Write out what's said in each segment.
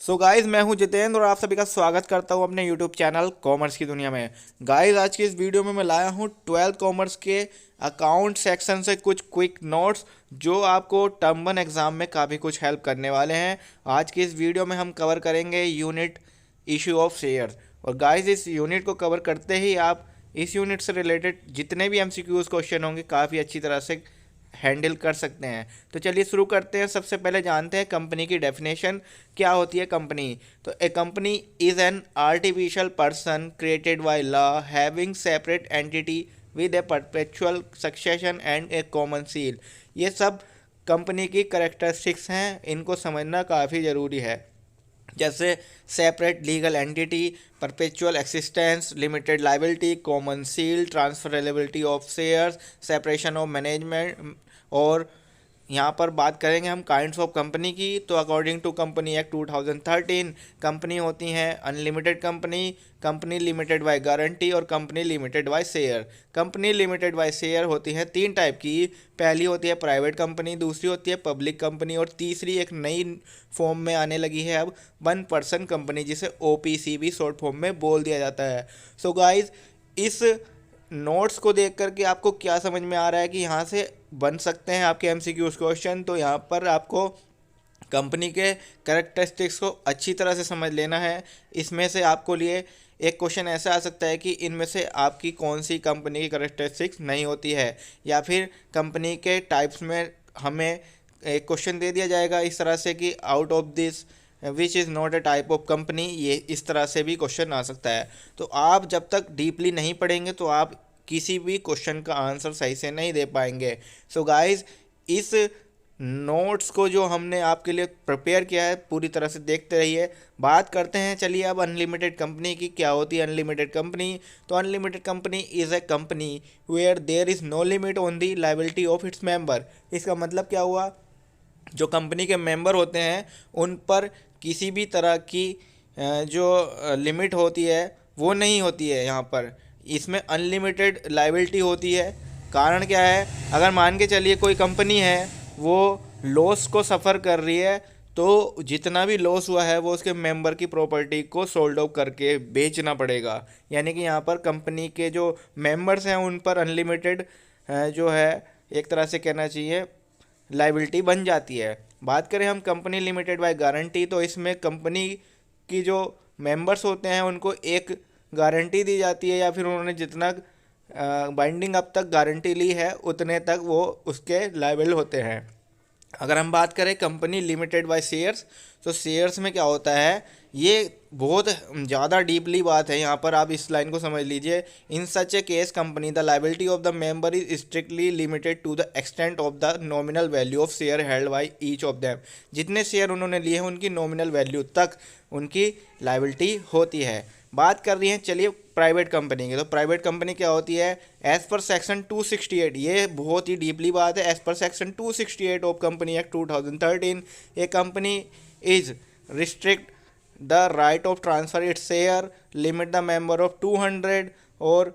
So guys, मैं हूं जितेंद्र और आप सभी का स्वागत करता हूं अपने यूट्यूब चैनल कॉमर्स की दुनिया में। गाइस, आज की इस वीडियो में मैं लाया हूं 12th कॉमर्स के अकाउंट सेक्शन से कुछ क्विक नोट्स जो आपको टर्म वन एग्जाम में काफ़ी कुछ हेल्प करने वाले हैं। आज की इस वीडियो में हम कवर करेंगे यूनिट इशू ऑफ शेयर। और गाइस, इस यूनिट को कवर करते ही आप इस यूनिट से रिलेटेड जितने भी एमसीक्यूज क्वेश्चन होंगे काफ़ी अच्छी तरह से हैंडल कर सकते हैं। तो चलिए शुरू करते हैं। सबसे पहले जानते हैं कंपनी की डेफिनेशन क्या होती है। कंपनी तो a company is an artificial person created by law having separate entity with a perpetual succession and a common seal. ये सब कंपनी की करेक्टरिस्टिक्स हैं, इनको समझना काफ़ी ज़रूरी है। जैसे separate legal entity, perpetual existence, limited liability, common seal, transferability of shares, separation of management. और यहाँ पर बात करेंगे हम काइंड्स ऑफ कंपनी की। तो according to company act 2013 company होती हैं unlimited company, company limited by guarantee और company limited by share. Company limited by share होती है तीन टाइप की। पहली होती है प्राइवेट कंपनी, दूसरी होती है पब्लिक कंपनी और तीसरी एक नई फॉर्म में आने लगी है अब वन पर्सन कंपनी, जिसे ओपीसी भी शॉर्ट फॉर्म में बोल दिया जाता है। सो गाइज, इस नोट्स को देख करके आपको क्या समझ में आ रहा है कि यहाँ से बन सकते हैं आपके एमसीक्यूज क्वेश्चन। तो यहाँ पर आपको कंपनी के कैरेक्टरिस्टिक्स को अच्छी तरह से समझ लेना है। इसमें से आपको लिए एक क्वेश्चन ऐसा आ सकता है कि इनमें से आपकी कौन सी कंपनी की कैरेक्टरिस्टिक्स नहीं होती है, या फिर कंपनी के टाइप्स में हमें एक क्वेश्चन दे दिया जाएगा इस तरह से कि out of this which is not a type of company. ये इस तरह से भी क्वेश्चन आ सकता है। तो आप जब तक डीपली नहीं पढ़ेंगे तो आप किसी भी क्वेश्चन का आंसर सही से नहीं दे पाएंगे। सो गाइज, इस नोट्स को जो हमने आपके लिए प्रिपेयर किया है पूरी तरह से देखते रहिए। बात करते हैं चलिए अब अनलिमिटेड कंपनी की। क्या होती है अनलिमिटेड कंपनी? तो unlimited company is a company where there is no limit on the liability of its member. इसका मतलब क्या हुआ? जो कंपनी के मेंबर होते हैं उन पर किसी भी तरह की जो लिमिट होती है वो नहीं होती है। यहाँ पर इसमें अनलिमिटेड लायबिलिटी होती है। कारण क्या है? अगर मान के चलिए कोई कंपनी है, वो लॉस को सफ़र कर रही है, तो जितना भी लॉस हुआ है वो उसके मेंबर की प्रॉपर्टी को सोल्ड आउट करके बेचना पड़ेगा। यानी कि यहाँ पर कंपनी के जो मेंबर्स हैं उन पर अनलिमिटेड जो है एक तरह से कहना चाहिए लायबिलिटी बन जाती है। बात करें हम कंपनी लिमिटेड बाय गारंटी, तो इसमें कंपनी की जो मेंबर्स होते हैं उनको एक गारंटी दी जाती है, या फिर उन्होंने जितना बाइंडिंग अब तक गारंटी ली है उतने तक वो उसके लायबल होते हैं। अगर हम बात करें कंपनी लिमिटेड बाय शेयर्स, तो शेयर्स में क्या होता है, ये बहुत ज़्यादा डीपली बात है। यहाँ पर आप इस लाइन को समझ लीजिए। In such a case company the liability of the member is strictly limited to the extent of the nominal value of share held by each of them. जितने शेयर उन्होंने लिए हैं उनकी नॉमिनल वैल्यू तक उनकी लायबिलिटी होती है। बात कर रही हैं चलिए प्राइवेट कंपनी की। तो प्राइवेट कंपनी क्या होती है? एज पर सेक्शन 268, ये बहुत ही डीपली बात है। As per section 268 of company act 2013 a company is restrict the right of transfer its share, limit the member of 200 और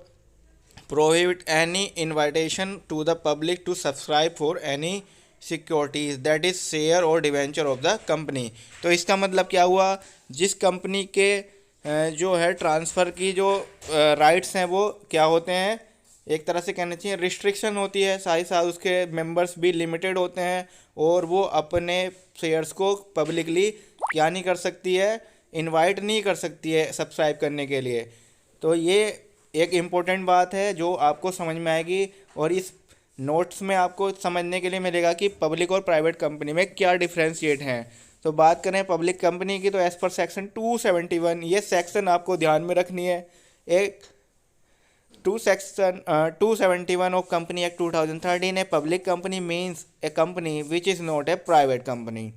prohibit any invitation to the public to subscribe for any securities that is share और debenture of the company. तो इसका मतलब क्या हुआ? जिस company के जो है ट्रांसफ़र की जो राइट्स हैं वो क्या होते हैं, एक तरह से कहना चाहिए रिस्ट्रिक्शन होती है। साथ ही साथ उसके मेंबर्स भी लिमिटेड होते हैं और वो अपने शेयर्स को पब्लिकली क्या नहीं कर सकती है, इनवाइट नहीं कर सकती है सब्सक्राइब करने के लिए। तो ये एक इम्पोर्टेंट बात है जो आपको समझ में आएगी और इस नोट्स में आपको समझने के लिए मिलेगा कि पब्लिक और प्राइवेट कंपनी में क्या डिफ्रेंशिएट हैं। तो बात करें पब्लिक कंपनी की, तो एज पर सेक्शन 271, ये सेक्शन आपको ध्यान में रखनी है। एक 271 of company act 2013 a public company means A company which is not a private company.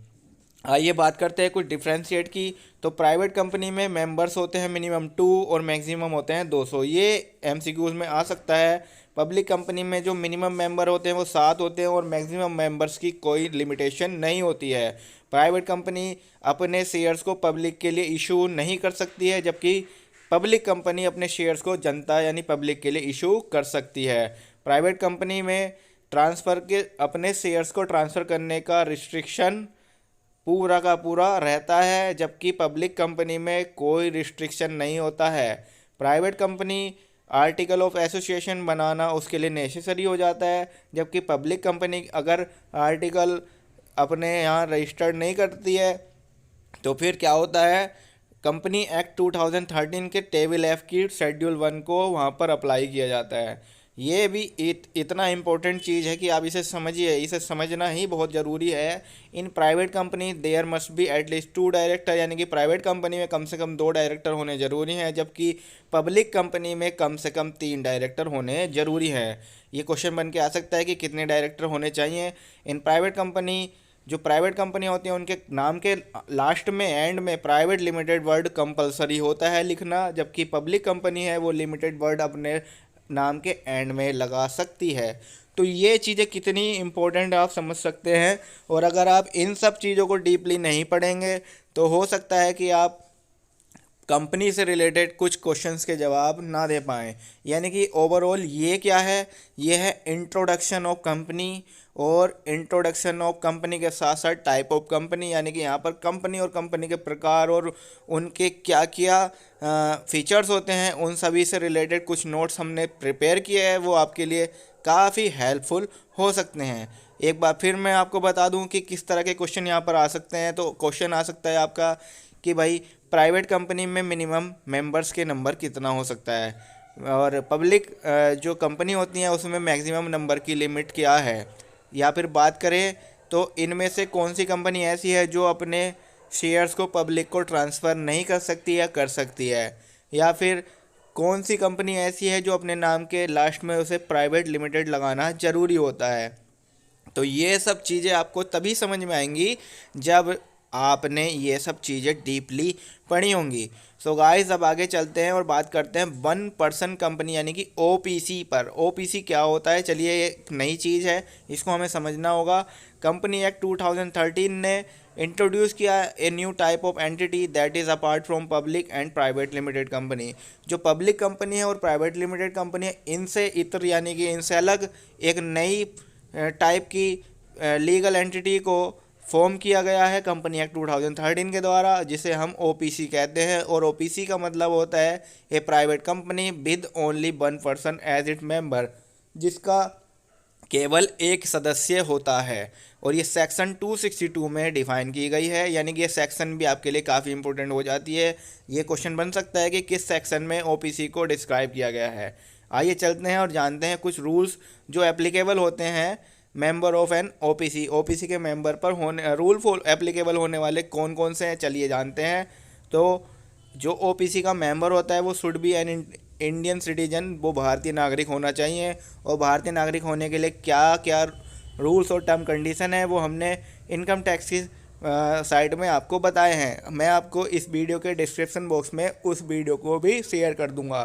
आइए बात करते हैं कुछ डिफ्रेंशिएट की। तो प्राइवेट कंपनी में मेंबर्स होते हैं मिनिमम 2 और मैक्सिमम होते हैं 200। ये एमसीक्यूज में आ सकता है। पब्लिक कंपनी में जो मिनिमम मेंबर होते हैं वो 7 होते हैं और मैक्सिमम मेंबर्स की कोई लिमिटेशन नहीं होती है। प्राइवेट कंपनी अपने शेयर्स को पब्लिक के लिए इशू नहीं कर सकती है, जबकि पब्लिक कंपनी अपने शेयर्स को जनता यानी पब्लिक के लिए इशू कर सकती है। प्राइवेट कंपनी में ट्रांसफ़र के अपने शेयर्स को ट्रांसफ़र करने का रिस्ट्रिक्शन पूरा का पूरा रहता है, जबकि पब्लिक कंपनी में कोई रिस्ट्रिक्शन नहीं होता है। Private company article of association बनाना उसके लिए नेसेसरी हो जाता है, जबकि पब्लिक कंपनी अगर आर्टिकल अपने यहाँ रजिस्टर्ड नहीं करती है तो फिर क्या होता है, कंपनी एक्ट 2013 के टेबल एफ की शेड्यूल 1 को वहाँ पर अप्लाई किया जाता है। ये भी इतना इम्पोर्टेंट चीज़ है कि आप इसे समझिए, इसे समझना ही बहुत ज़रूरी है। In private company there must be at least 2 director, यानी कि प्राइवेट कंपनी में कम से कम 2 डायरेक्टर होने ज़रूरी हैं, जबकि पब्लिक कंपनी में कम से कम 3 डायरेक्टर होने ज़रूरी हैं। ये क्वेश्चन बन के आ सकता है कि कितने डायरेक्टर होने चाहिए। इन प्राइवेट कंपनी, जो प्राइवेट कंपनी होती हैं उनके नाम के लास्ट में एंड में प्राइवेट लिमिटेड वर्ड कंपलसरी होता है लिखना, जबकि पब्लिक कंपनी है वो लिमिटेड वर्ड अपने नाम के एंड में लगा सकती है। तो ये चीज़ें कितनी इम्पोर्टेंट आप समझ सकते हैं। और अगर आप इन सब चीज़ों को डीपली नहीं पढ़ेंगे तो हो सकता है कि आप कंपनी से रिलेटेड कुछ क्वेश्चंस के जवाब ना दे पाएँ। यानी कि ओवरऑल ये क्या है, ये है इंट्रोडक्शन ऑफ कंपनी, और इंट्रोडक्शन ऑफ कंपनी के साथ साथ टाइप ऑफ कंपनी, यानी कि यहाँ पर कंपनी और कंपनी के प्रकार और उनके क्या क्या फीचर्स होते हैं, उन सभी से रिलेटेड कुछ नोट्स हमने प्रिपेयर किए हैं, वो आपके लिए काफ़ी हेल्पफुल हो सकते हैं। एक बार फिर मैं आपको बता दूं कि किस तरह के क्वेश्चन यहाँ पर आ सकते हैं। तो क्वेश्चन आ सकता है आपका कि भाई प्राइवेट कंपनी में मिनिमम मेंबर्स के नंबर कितना हो सकता है, और पब्लिक जो कंपनी होती है उसमें मैक्सिमम नंबर की लिमिट क्या है। या फिर बात करें तो इनमें से कौन सी कंपनी ऐसी है जो अपने शेयर्स को पब्लिक को ट्रांसफ़र नहीं कर सकती या कर सकती है, या फिर कौन सी कंपनी ऐसी है जो अपने नाम के लास्ट में उसे प्राइवेट लिमिटेड लगाना ज़रूरी होता है। तो ये सब चीज़ें आपको तभी समझ में आएंगी जब आपने ये सब चीज़ें डीपली पढ़ी होंगी। सो गाइस, अब आगे चलते हैं और बात करते हैं 1 पर्सन कंपनी यानी कि ओपीसी पर। ओपीसी क्या होता है, चलिए ये एक नई चीज़ है, इसको हमें समझना होगा। कंपनी एक्ट 2013 ने इंट्रोड्यूस किया a new type of entity that is apart from public and private limited company. जो पब्लिक कंपनी है और प्राइवेट लिमिटेड कंपनी है, इनसे इतर यानी कि इनसे अलग एक नई टाइप की लीगल एंटिटी को फॉर्म किया गया है कंपनी एक्ट 2013 के द्वारा, जिसे हम ओपीसी कहते हैं। और ओपीसी का मतलब होता है a private company with only 1 person as it member, जिसका केवल एक सदस्य होता है। और ये सेक्शन 262 में डिफाइन की गई है, यानी कि ये सेक्शन भी आपके लिए काफ़ी इंपॉर्टेंट हो जाती है। ये क्वेश्चन बन सकता है कि किस सेक्शन में ओपीसी को डिस्क्राइब किया गया है। आइए चलते हैं और जानते हैं कुछ रूल्स जो एप्लीकेबल होते हैं member of an OPC. OPC के मेंबर पर होने रूल फॉर एप्लीकेबल होने वाले कौन कौन से हैं, चलिए जानते हैं। तो जो ओपीसी का मेंबर होता है वो should be an Indian citizen, वो भारतीय नागरिक होना चाहिए। और भारतीय नागरिक होने के लिए क्या क्या रूल्स और टर्म कंडीशन है वो हमने इनकम टैक्स की साइट में आपको बताए हैं। मैं आपको इस वीडियो के डिस्क्रिप्शन बॉक्स में उस वीडियो को भी शेयर कर दूंगा।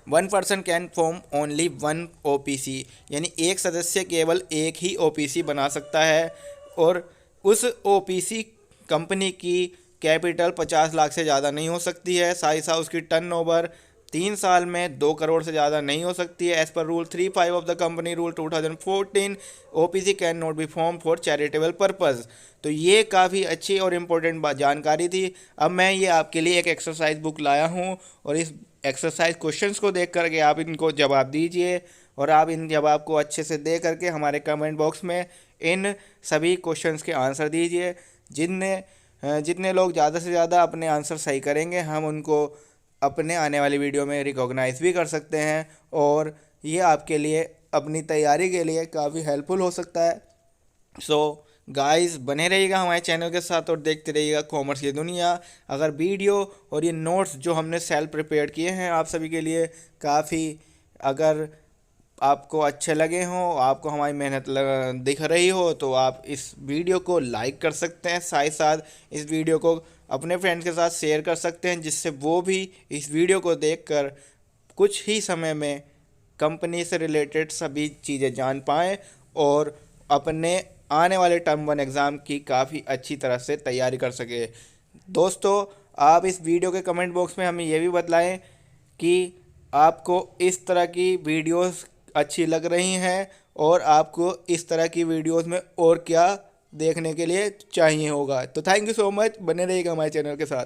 1 person can form only 1 OPC, यानी एक सदस्य केवल एक ही ओपीसी बना सकता है। और उस ओपीसी कंपनी की कैपिटल 50 लाख से ज़्यादा नहीं हो सकती है। साथ ही साथ उसकी टर्नओवर 3 साल में 2 करोड़ से ज़्यादा नहीं हो सकती है। As per rule 35 of the company rule 2014, OPC can not be form for charitable purpose. तो ये काफ़ी अच्छी और इम्पोर्टेंट जानकारी थी। अब मैं ये आपके लिए एक एक्सरसाइज बुक लाया हूँ, और इस एक्सरसाइज क्वेश्चंस को देख करके आप इनको जवाब दीजिए, और आप इन जवाब को अच्छे से दे करके हमारे कमेंट बॉक्स में इन सभी क्वेश्चंस के आंसर दीजिए। जितने लोग ज़्यादा से ज़्यादा अपने आंसर सही करेंगे, हम उनको अपने आने वाली वीडियो में रिकॉग्नाइज़ भी कर सकते हैं, और ये आपके लिए अपनी तैयारी के लिए काफ़ी हेल्पफुल हो सकता है। सो गाइस, बने रहिएगा हमारे चैनल के साथ और देखते रहिएगा कॉमर्स की दुनिया। अगर वीडियो और ये नोट्स जो हमने सेल्फ प्रिपेयर किए हैं आप सभी के लिए काफ़ी, अगर आपको अच्छे लगे हों, आपको हमारी मेहनत दिख रही हो, तो आप इस वीडियो को लाइक कर सकते हैं। साथ ही साथ इस वीडियो को अपने फ्रेंड्स के साथ शेयर कर सकते हैं, जिससे वो भी इस वीडियो को देखकर कुछ ही समय में कंपनी से रिलेटेड सभी चीज़ें जान पाएँ और अपने आने वाले टर्म 1 एग्ज़ाम की काफ़ी अच्छी तरह से तैयारी कर सके। दोस्तों, आप इस वीडियो के कमेंट बॉक्स में हमें ये भी बताएं कि आपको इस तरह की वीडियोस अच्छी लग रही हैं, और आपको इस तरह की वीडियोस में और क्या देखने के लिए चाहिए होगा। तो थैंक यू सो मच, बने रहिएगा हमारे चैनल के साथ।